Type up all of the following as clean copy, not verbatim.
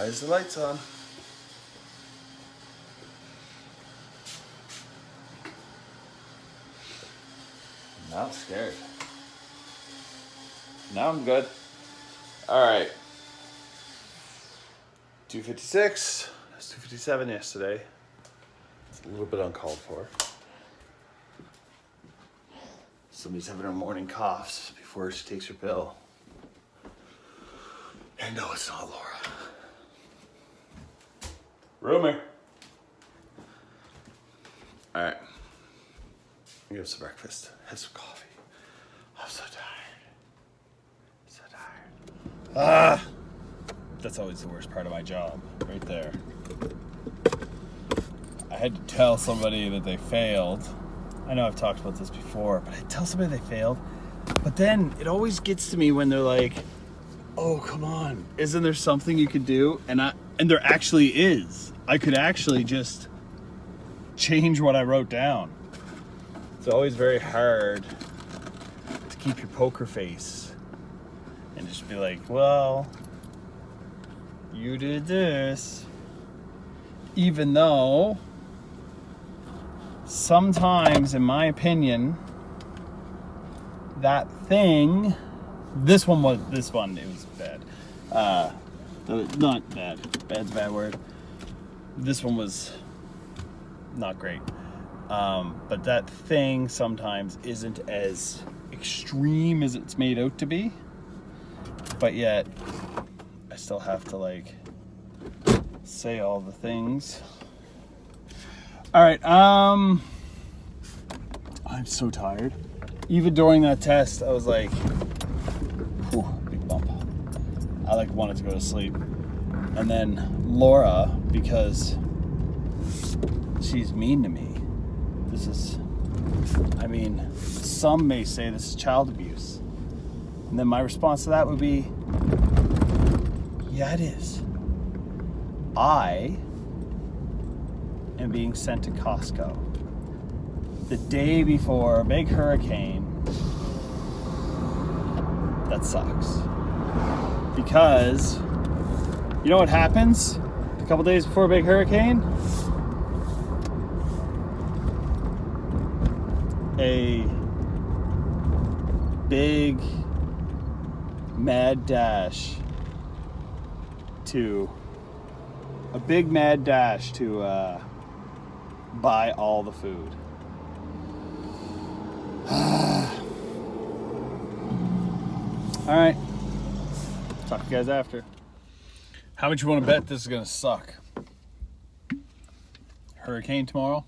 is the lights on? Now I'm scared. Now I'm good. All right. 2:56. It was 2:57 yesterday. It's a little bit uncalled for. Somebody's having her morning coughs before she takes her pill. And no, it's not Laura. Rumor. All right. I'm gonna have some breakfast. Have some coffee. I'm so tired. So tired. That's always the worst part of my job, right there. I had to tell somebody that they failed. I know I've talked about this before, but I tell somebody they failed. But then it always gets to me when they're like, "Oh, come on. Isn't there something you could do?" And there actually is. I could actually just change what I wrote down. It's always very hard to keep your poker face and just be like, "Well, you did this." Even though sometimes, in my opinion, that thing, it was bad. Not bad. Bad's a bad word. This one was not great. But that thing sometimes isn't as extreme as it's made out to be. But yet, I still have to say all the things. All right. I'm so tired. Even during that test, I was like, whew, big bump. I wanted to go to sleep. And then Laura, because she's mean to me. Some may say this is child abuse. And then my response to that would be, yeah, it is. I am being sent to Costco the day before a big hurricane. That sucks. Because, you know what happens a couple days before a big hurricane? A big mad dash to buy all the food. All right. Talk to you guys after. How much you want to bet this is going to suck? Hurricane tomorrow?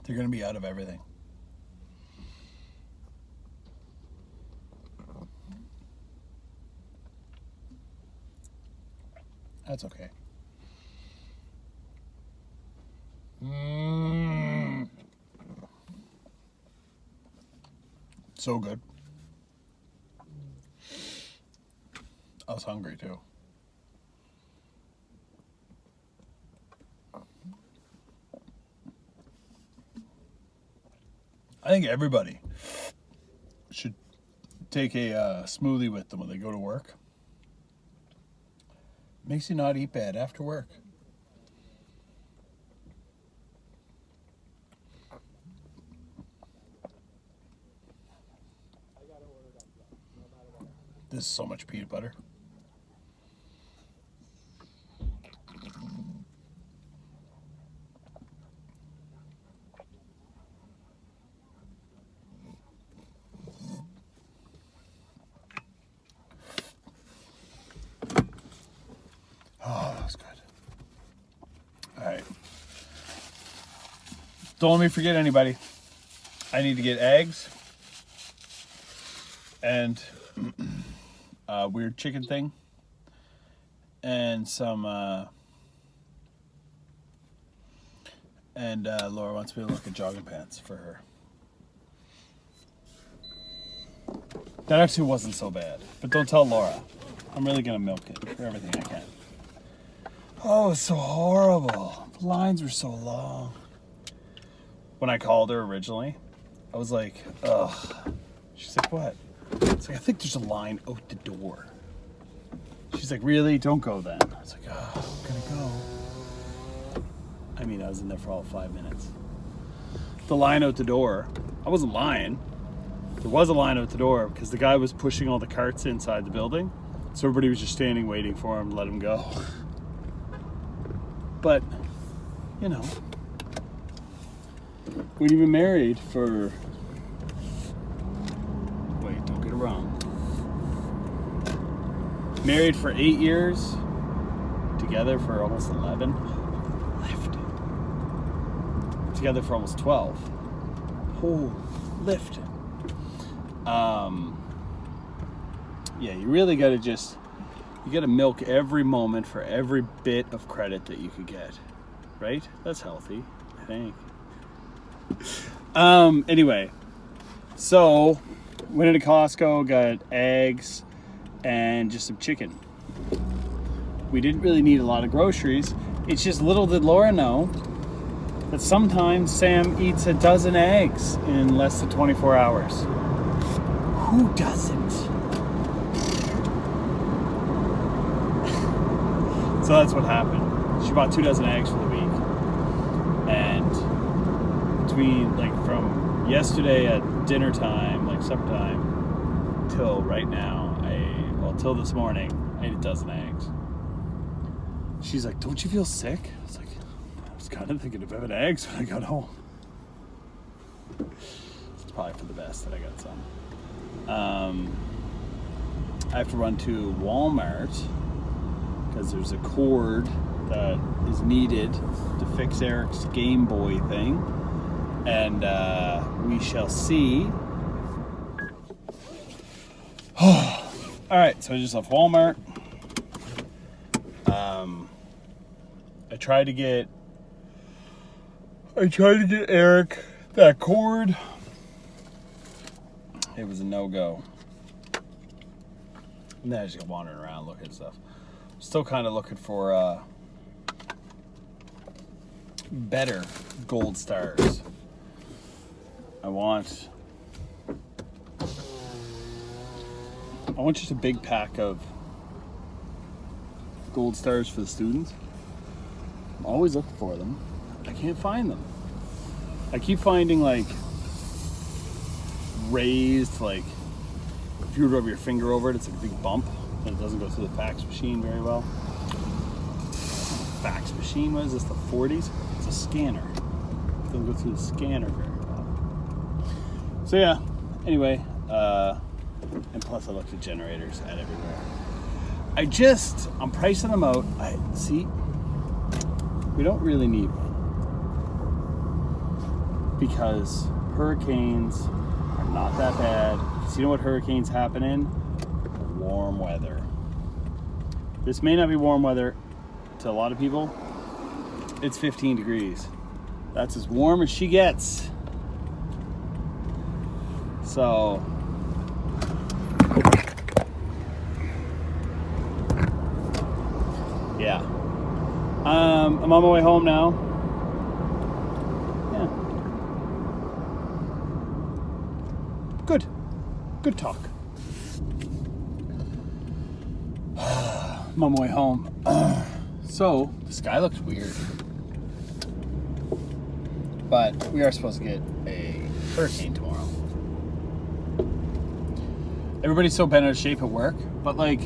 They're going to be out of everything. That's okay. So good. I was hungry too. I think everybody should take a smoothie with them when they go to work. Makes you not eat bad after work. This is so much peanut butter. Oh, that was good. All right. Don't let me forget anybody. I need to get eggs and a weird chicken thing and some Laura wants me to look at jogging pants for her. That actually wasn't so bad, but don't tell Laura. I'm really gonna milk it for everything I can. Oh, it's so horrible. The lines were so long. When I called her originally, I was like, ugh, She's like, what? It's like, I think there's a line out the door. She's like, really? Don't go then. I was like, oh, I'm gonna go. I mean, I was in there for all 5 minutes. The line out the door, I wasn't lying. There was a line out the door because the guy was pushing all the carts inside the building. So everybody was just standing waiting for him to let him go. But, you know, we'd been married for, wait, don't get it wrong. Married for 8 years, together for almost 11. Lift. Together for almost 12. Oh, lift. Yeah, you really got to you got to milk every moment for every bit of credit that you could get, right? That's healthy, I think. Anyway, so went into Costco, got eggs and just some chicken. We didn't really need a lot of groceries. It's just little did Laura know that sometimes Sam eats a dozen eggs in less than 24 hours. Who doesn't? So that's what happened. She bought 2 dozen eggs for the week. And between, like, from yesterday at dinner time, like supper time, till right now, till this morning, I ate a dozen eggs. She's like, don't you feel sick? I was like, I was kind of thinking of having eggs when I got home. It's probably for the best that I got some. I have to run to Walmart because there's a cord that is needed to fix Eric's Game Boy thing, and we shall see. All right, so I just left Walmart. I tried to get Eric that cord. It was a no-go. And then I just got wandering around looking at stuff. Still kind of looking for better gold stars. I want just a big pack of gold stars for the students. I'm always looking for them. I can't find them. I keep finding, like, raised, like, if you rub your finger over it, it's like a big bump, and it doesn't go through the fax machine very well. Fax machine, what is this, the 40s? It's a scanner. It doesn't go through the scanner very well. So yeah, anyway, and plus I looked at generators at everywhere. I'm pricing them out. See, we don't really need one because hurricanes are not that bad. So you know what hurricanes happen in? Warm weather. This may not be warm weather to a lot of people. It's 15 degrees. That's as warm as she gets. So yeah. I'm on my way home now. Yeah. Good talk. I'm on my way home. So, the sky looks weird. But we are supposed to get a hurricane tomorrow. Everybody's so bent out of shape at work, but, like,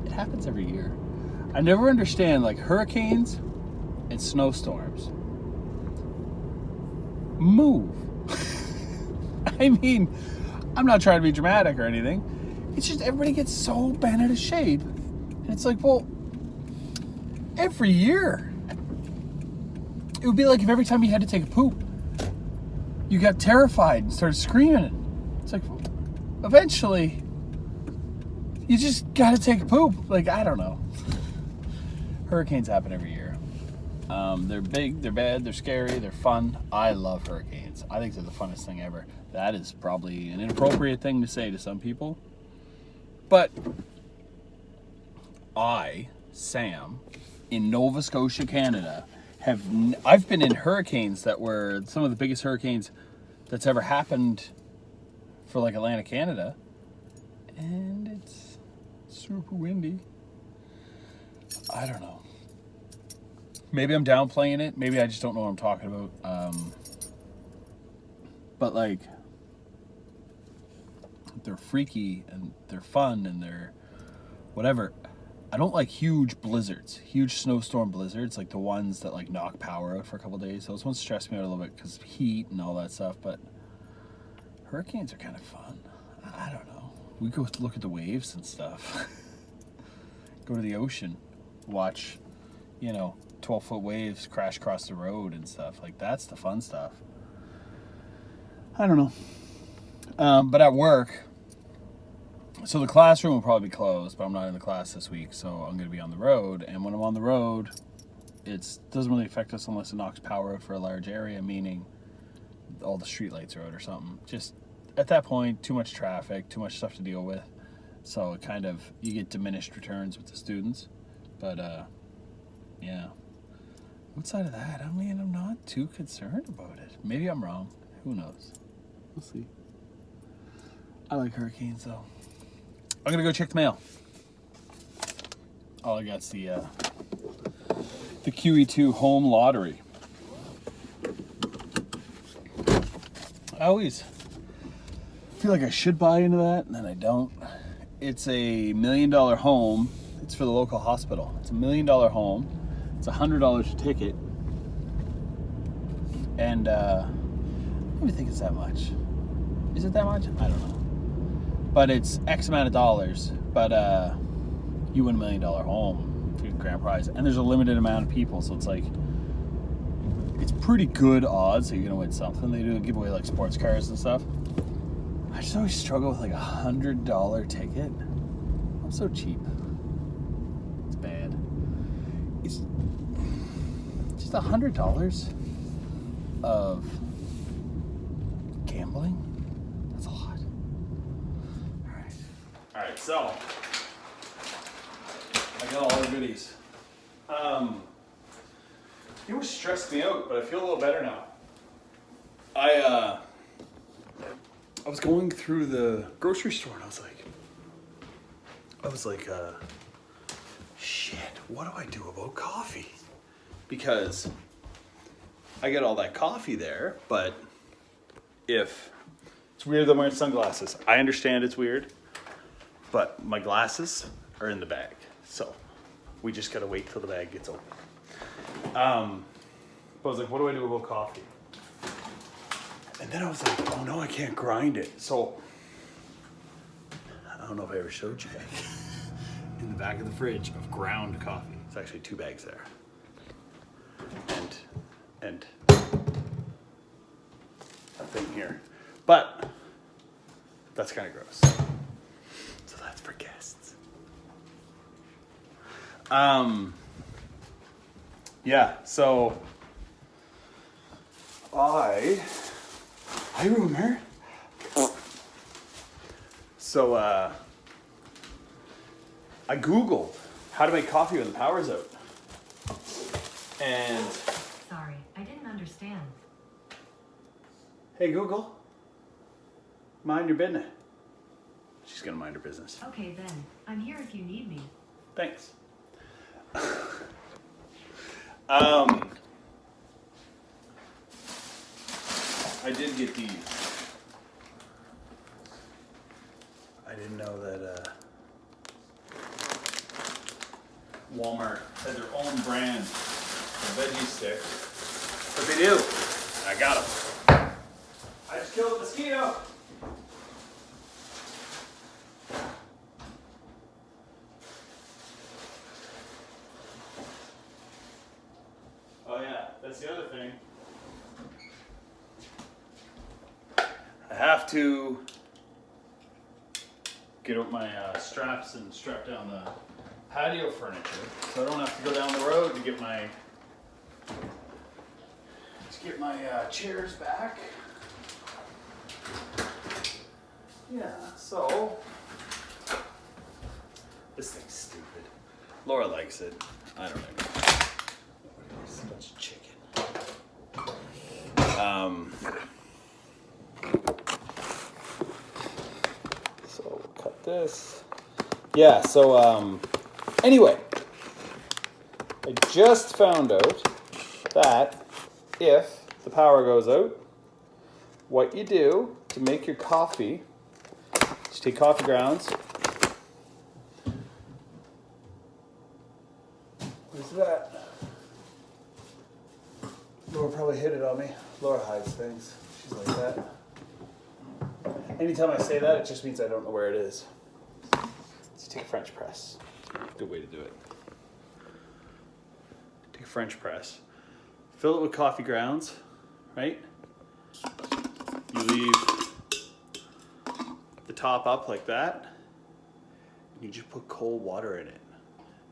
it happens every year. I never understand, like, hurricanes and snowstorms. Move. I mean, I'm not trying to be dramatic or anything. It's just everybody gets so bent out of shape. And it's like, well, every year. It would be like if every time you had to take a poop, you got terrified and started screaming. It's like, eventually, you just got to take a poop. Like, I don't know. Hurricanes happen every year. They're big, they're bad, they're scary, they're fun. I love hurricanes. I think they're the funnest thing ever. That is probably an inappropriate thing to say to some people. But I, Sam, in Nova Scotia, Canada, I've been in hurricanes that were some of the biggest hurricanes that's ever happened for like Atlantic Canada. And it's super windy. I don't know. Maybe I'm downplaying it. Maybe I just don't know what I'm talking about. But like, they're freaky and they're fun and they're whatever. I don't like huge blizzards, huge snowstorm blizzards, like the ones that like knock power out for a couple days. Those ones stress me out a little bit because of heat and all that stuff. But hurricanes are kind of fun. I don't know. We go look at the waves and stuff. Go to the ocean, watch, 12-foot waves crash across the road and stuff. Like, that's the fun stuff. I don't know. But at work, so the classroom will probably be closed, but I'm not in the class this week, so I'm going to be on the road. And when I'm on the road, it doesn't really affect us unless it knocks power out for a large area, meaning all the streetlights are out or something. Just at that point, too much traffic, too much stuff to deal with. So it kind of, you get diminished returns with the students. But, yeah. Outside of that, I mean, I'm not too concerned about it. Maybe I'm wrong. Who knows? We'll see. I like hurricanes, though. I'm going to go check the mail. All I got's the QE2 home lottery. I always feel like I should buy into that, and then I don't. It's a $1 million home. It's for the local hospital. It's a $1 million home. It's $100 a ticket. And I don't even think it's that much. Is it that much? I don't know. But it's X amount of dollars. But you win $1 million home for your grand prize. And there's a limited amount of people, so it's like, it's pretty good odds that you're gonna win something. They do give away like sports cars and stuff. I just always struggle with like $100 ticket. I'm so cheap. It's bad. It's just $100 of gambling. That's a lot. All right. So I got all the goodies. It was stressed me out, but I feel a little better now. I was going through the grocery store and I was like, shit, what do I do about coffee? Because I get all that coffee there, but if it's weird that I'm wearing sunglasses. I understand it's weird, but my glasses are in the bag. So we just gotta wait till the bag gets open. But I was like, what do I do about coffee? And then I was like, oh no, I can't grind it. So, I don't know if I ever showed you that. In the back of the fridge of ground coffee. It's actually 2 bags there. And a thing here. But, that's kind of gross. So that's for guests. Yeah, so hi rumor. So I Googled how to make coffee when the power's out. And sorry, I didn't understand. Hey Google, mind your business. She's gonna mind her business. Okay then, I'm here if you need me. Thanks. I did get these. I didn't know that Walmart had their own brand of veggie sticks, but they do. I got them. I just killed a mosquito. Oh yeah, that's the other thing. I have to get out my straps and strap down the patio furniture, so I don't have to go down the road to get my chairs back. Yeah, so this thing's stupid. Laura likes it. I don't know. It's a bunch of chicken. this. Yeah, so anyway, I just found out that if the power goes out, what you do to make your coffee is take coffee grounds. What's that? Laura probably hit it on me. Laura hides things. She's like that. Anytime I say that, it just means I don't know where it is. Let's take a French press. Good way to do it. Take a French press. Fill it with coffee grounds, right? You leave the top up like that. And you just put cold water in it.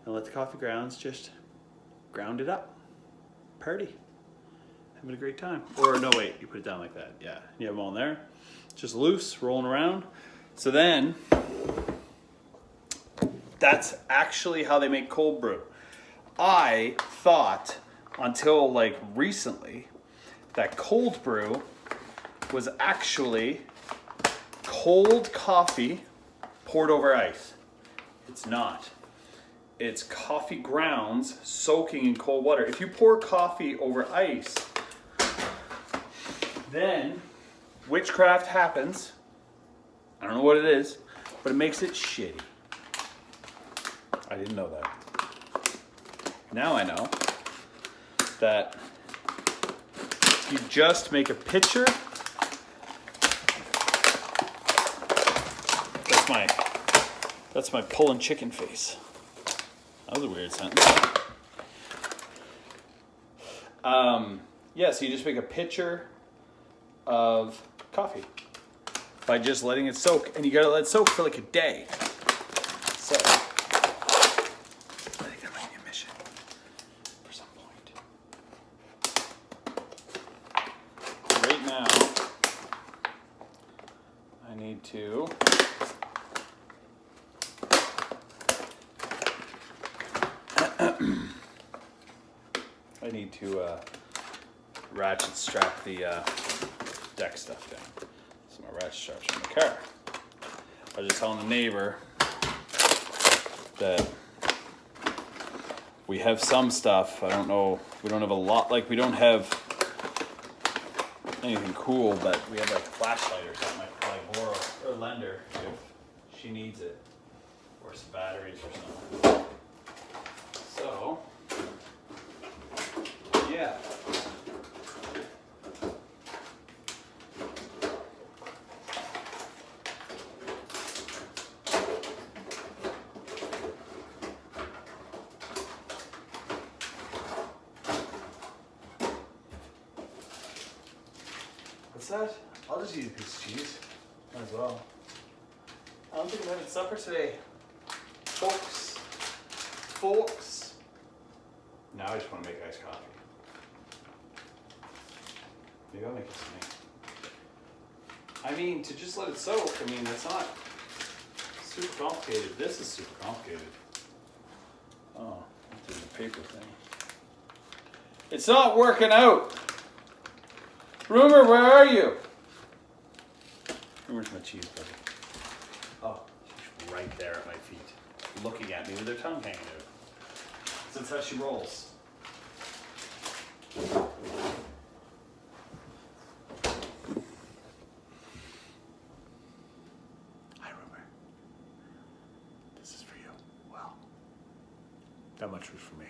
And let the coffee grounds just ground it up. Party. Having a great time. Or no, wait, you put it down like that. Yeah, you have them all in there. Just loose, rolling around. So then, that's actually how they make cold brew. I thought until like recently that cold brew was actually cold coffee poured over ice. It's not. It's coffee grounds soaking in cold water. If you pour coffee over ice, then witchcraft happens. I don't know what it is, but it makes it shitty. I didn't know that. Now I know that you just make a pitcher. That's my pulling chicken face. That was a weird sentence. Yeah, so you just make a pitcher of coffee by just letting it soak, and you gotta let it soak for like a day. So I think that might be a mission for some point. Right now, I need to ratchet strap the deck stuff down. So my ratchet straps are in the car. I was just telling the neighbor that we have some stuff. I don't know. We don't have a lot. Like, we don't have anything cool, but we have like a flashlight or something. I could probably borrow or lend her if she needs it, or some batteries or something. So, yeah. What's that? I'll just eat a piece of cheese. Might as well. I don't think I'm having supper today. Folks. Now I just want to make iced coffee. Maybe I'll make it tonight. I mean, to just let it soak, I mean, that's not super complicated. This is super complicated. Oh, there's a paper thing. It's not working out. Rumor, where are you? Rumor's my cheese, buddy. Oh, she's right there at my feet, looking at me with her tongue hanging out. So that's how she rolls. Hi, Rumor. This is for you. Well, that much was for me.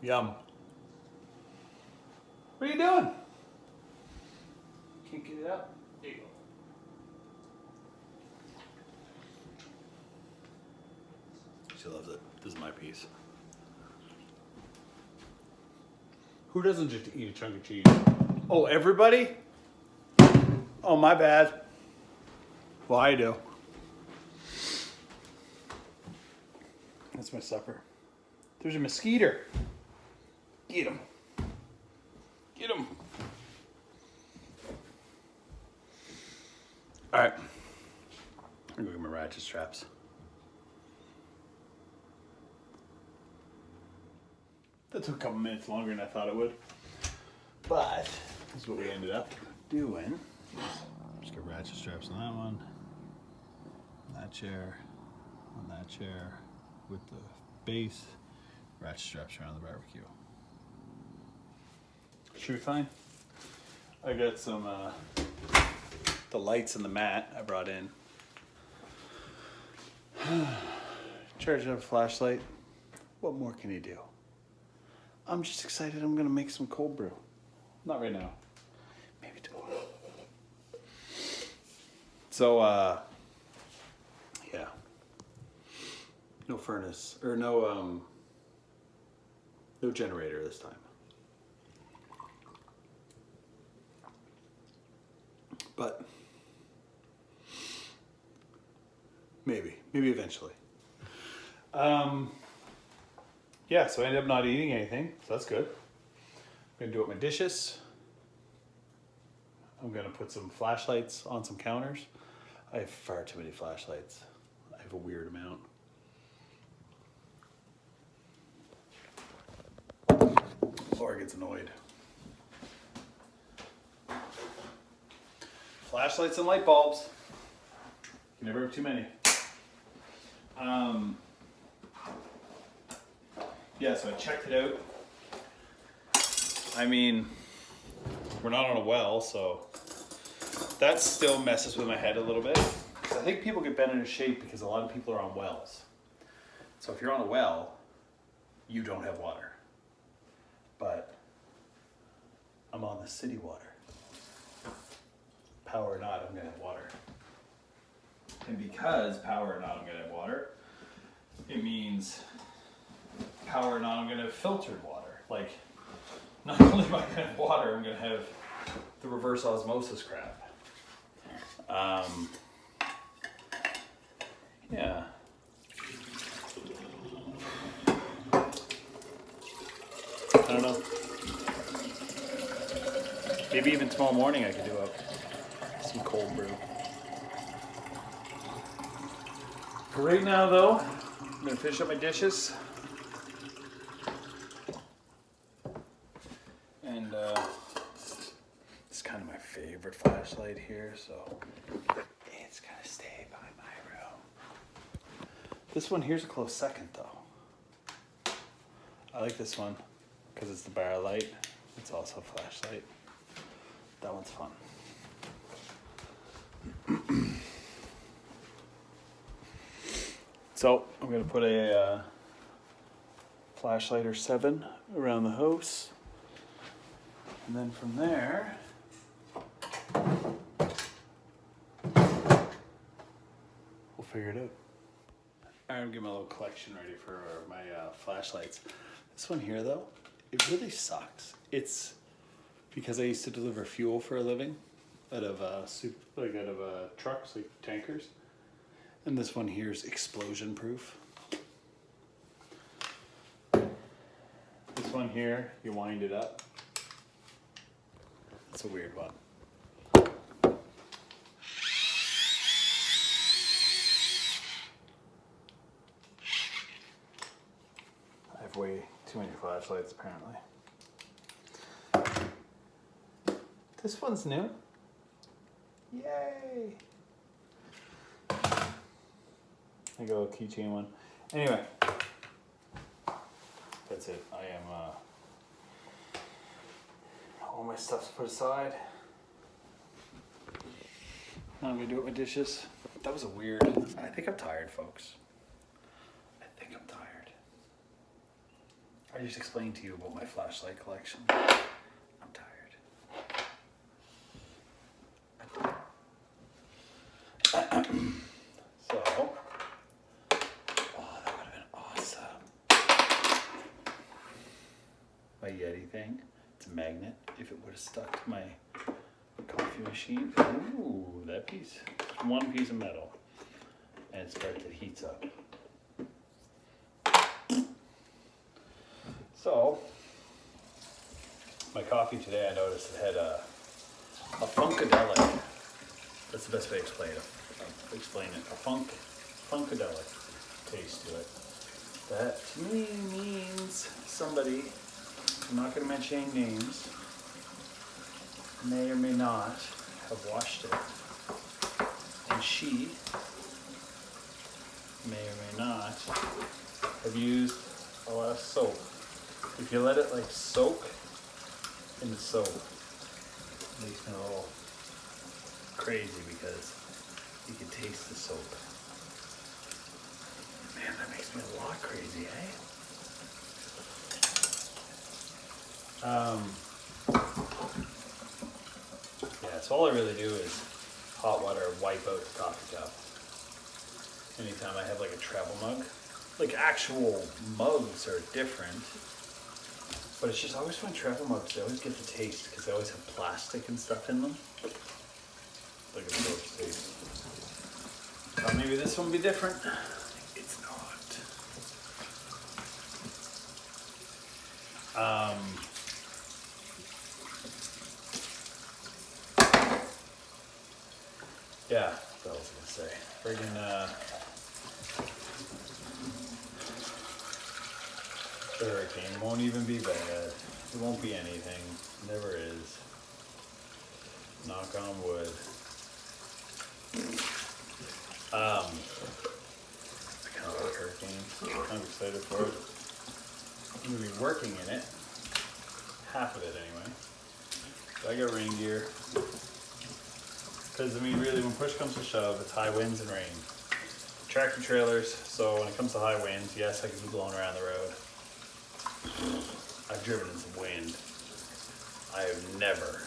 Yum. What are you doing? Can't get it up. There you go. She loves it. This is my piece. Who doesn't just eat a chunk of cheese? Oh, everybody? Oh, my bad. Well, I do. That's my supper. There's a mosquito. Get him. Get him. All right. I'm gonna go get my ratchet straps. That took a couple minutes longer than I thought it would. But this is what we ended up doing. Just get ratchet straps on that one, on that chair, on that chair, with the base, ratchet straps around the barbecue. Should be fine. I got some, the lights and the mat I brought in. Charging up a flashlight. What more can you do? I'm just excited I'm gonna make some cold brew. Not right now. Maybe tomorrow. So, yeah. No furnace, or no generator this time. But maybe eventually. Yeah, so I ended up not eating anything, so that's good. I'm gonna do up my dishes. I'm gonna put some flashlights on some counters. I have far too many flashlights. I have a weird amount. Laura gets annoyed. Flashlights and light bulbs. You never have too many. Yeah, so I checked it out. I mean, we're not on a well, so that still messes with my head a little bit. I think people get bent into shape because a lot of people are on wells. So if you're on a well, you don't have water. But I'm on the city water. Power or not, I'm gonna have water. And because power or not, I'm gonna have water, it means power or not, I'm gonna have filtered water. Like, not only am I gonna have water, I'm gonna have the reverse osmosis crap. Yeah. I don't know. Maybe even tomorrow morning I could do some cold brew. For right now though, I'm gonna finish up my dishes. And it's kind of my favorite flashlight here, so it's gonna stay by my room. This one here's a close second though. I like this one because it's the bar light. It's also a flashlight. That one's fun. So I'm gonna put a flashlight or 7 around the house. And then from there, we'll figure it out. I'm getting my little collection ready for my flashlights. This one here though, it really sucks. It's because I used to deliver fuel for a living out of trucks, like tankers. And this one here is explosion proof. This one here, you wind it up. It's a weird one. I have way too many flashlights apparently. This one's new. Yay! I got a keychain one. Anyway, that's it. I am all my stuff's put aside. Now I'm gonna do it with my dishes. That was a weird. I think I'm tired, folks. I think I'm tired. I just explained to you about my flashlight collection. I'm tired. So, oh, that would have been awesome. My Yeti thing, it's a magnet. If it would have stuck to my coffee machine, ooh, that piece, one piece of metal, and it's part that heats up. So, my coffee today, I noticed it had a funkadelic. That's the best way to explain it. A funkadelic taste to it. That to me means somebody I'm not going to mention any names, may or may not have washed it. And she may or may not have used a lot of soap. If you let it like soak in the soap, it makes me a little crazy because you can taste the soap. Man, that makes me a lot crazy, eh? Yeah, so all I really do is hot water, wipe out the coffee cup. Anytime I have like a travel mug, like actual mugs are different, but it's just always fun travel mugs. They always get the taste because they always have plastic and stuff in them. Like a gross taste. Thought maybe this one would be different. It's not. Yeah, what was I gonna say? Friggin' the hurricane won't even be bad. It won't be anything. Never is. Knock on wood. I kind of like hurricanes. I'm kind of excited for it. I'm gonna be working in it. Half of it anyway. So I got rain gear. Because I mean really when push comes to shove, it's high winds and rain. Tractor trailers, so when it comes to high winds, yes I can be blowing around the road. I've driven in some wind. I have never.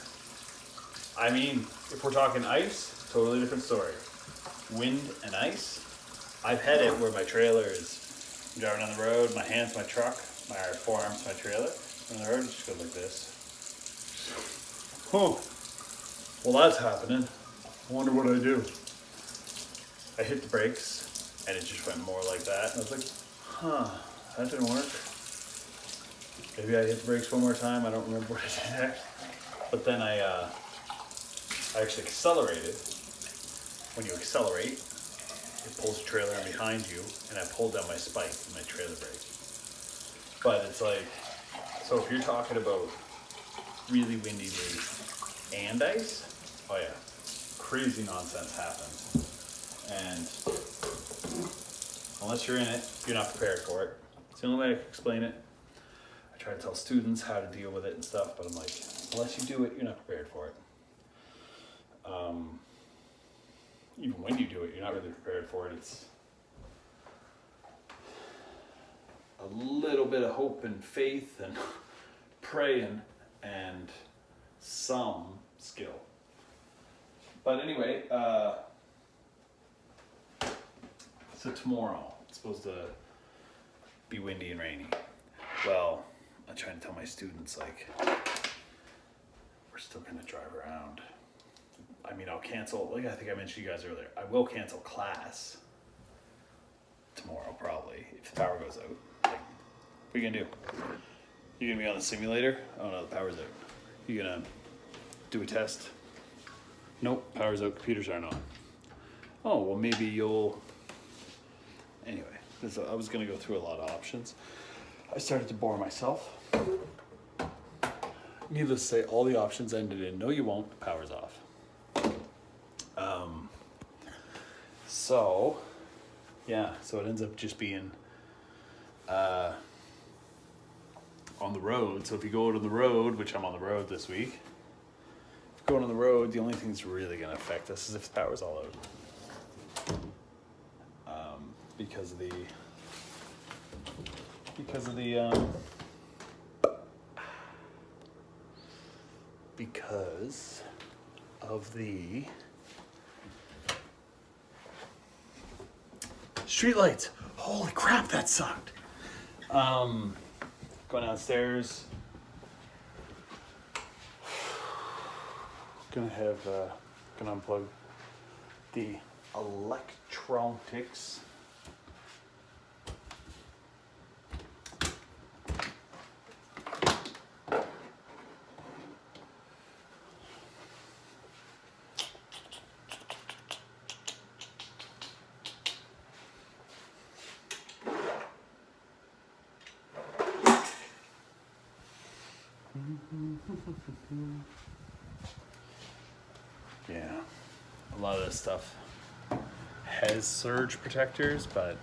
I mean, if we're talking ice, totally different story. Wind and ice, I've had it where my trailer is driving on the road, my hands my truck, my forearms my trailer, and the road just goes like this. Oh, well that's happening. I wonder what I do. I hit the brakes and it just went more like that. And I was like, huh, that didn't work. Maybe I hit the brakes one more time. I don't remember what I did next. But then I actually accelerated. When you accelerate, it pulls the trailer in behind you, and I pulled down my spike in my trailer brake. But it's like, so if you're talking about really windy days and ice, oh yeah, crazy nonsense happens. And unless you're in it, you're not prepared for it. It's the only way I can explain it. I try to tell students how to deal with it and stuff, but I'm like, unless you do it, you're not prepared for it. Even when you do it, you're not really prepared for it. It's a little bit of hope and faith and praying and some skill. But anyway, so tomorrow it's supposed to be windy and rainy. Well, I'm trying to tell my students, like, we're still gonna drive around. I mean, I'll cancel, like I think I mentioned to you guys earlier, I will cancel class tomorrow probably if the power goes out. Like, what are you gonna do? You gonna be on the simulator? Oh no, the power's out. You gonna do a test? Nope, power's out, computers aren't on. Oh, well maybe you'll, anyway, I was gonna go through a lot of options. I started to bore myself. Needless to say, all the options ended in, no you won't, the power's off. So, yeah, so it ends up just being on the road. So if you go out on the road, which I'm on the road this week, if you're going on the road, the only thing that's really going to affect us is if the power's all out. Because of the streetlights. Holy crap, that sucked. Going downstairs. Gonna unplug the electronics. Yeah, a lot of this stuff has surge protectors, but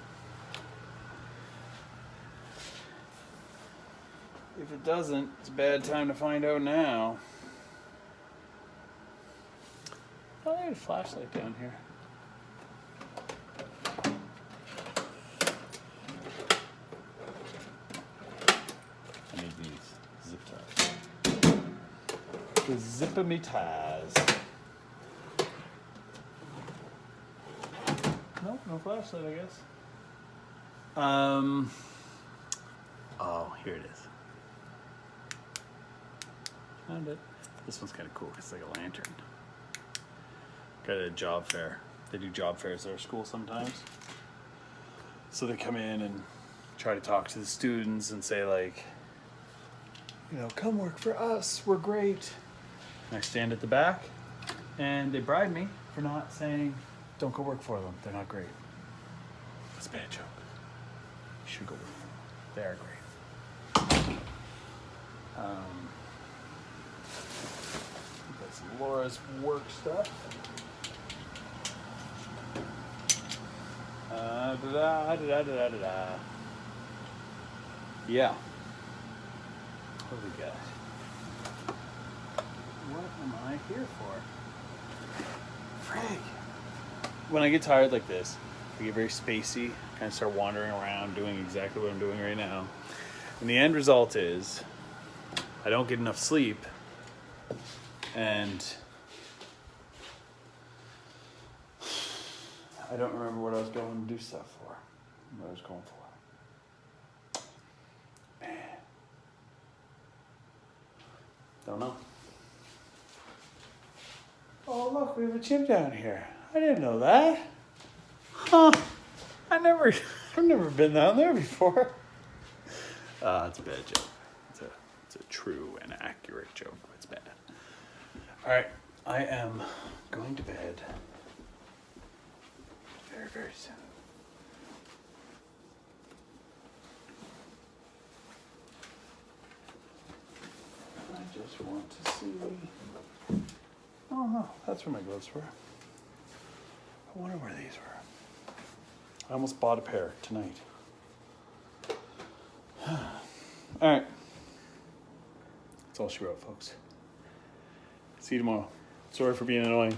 if it doesn't, it's a bad time to find out now. Oh, there's a flashlight down here. I need these zip ties. The zip-a-me ties. Nope, no flashlight, I guess. Oh, here it is. Found it. This one's kind of cool. It's like a lantern. Got it at a job fair. They do job fairs at our school sometimes. So they come in and try to talk to the students and say like, you know, come work for us. We're great. And I stand at the back, and they bribe me for not saying, don't go work for them. They're not great. That's a bad joke. You should go work for them. They are great. That's Laura's work stuff. Yeah. What do we got? What am I here for? Frig. When I get tired like this, I get very spacey, kind of start wandering around doing exactly what I'm doing right now. And the end result is I don't get enough sleep, and I don't remember what I was going to do stuff for. What I was going for. Man. Don't know. Oh, look, we have a gym down here. I didn't know that. Huh. I've never been down there before. It's a bad joke. It's a true and accurate joke. It's bad. All right, I am going to bed very, very soon. I just want to see. Oh no, that's where my gloves were. I wonder where these were. I almost bought a pair tonight. All right. That's all she wrote, folks. See you tomorrow. Sorry for being annoying.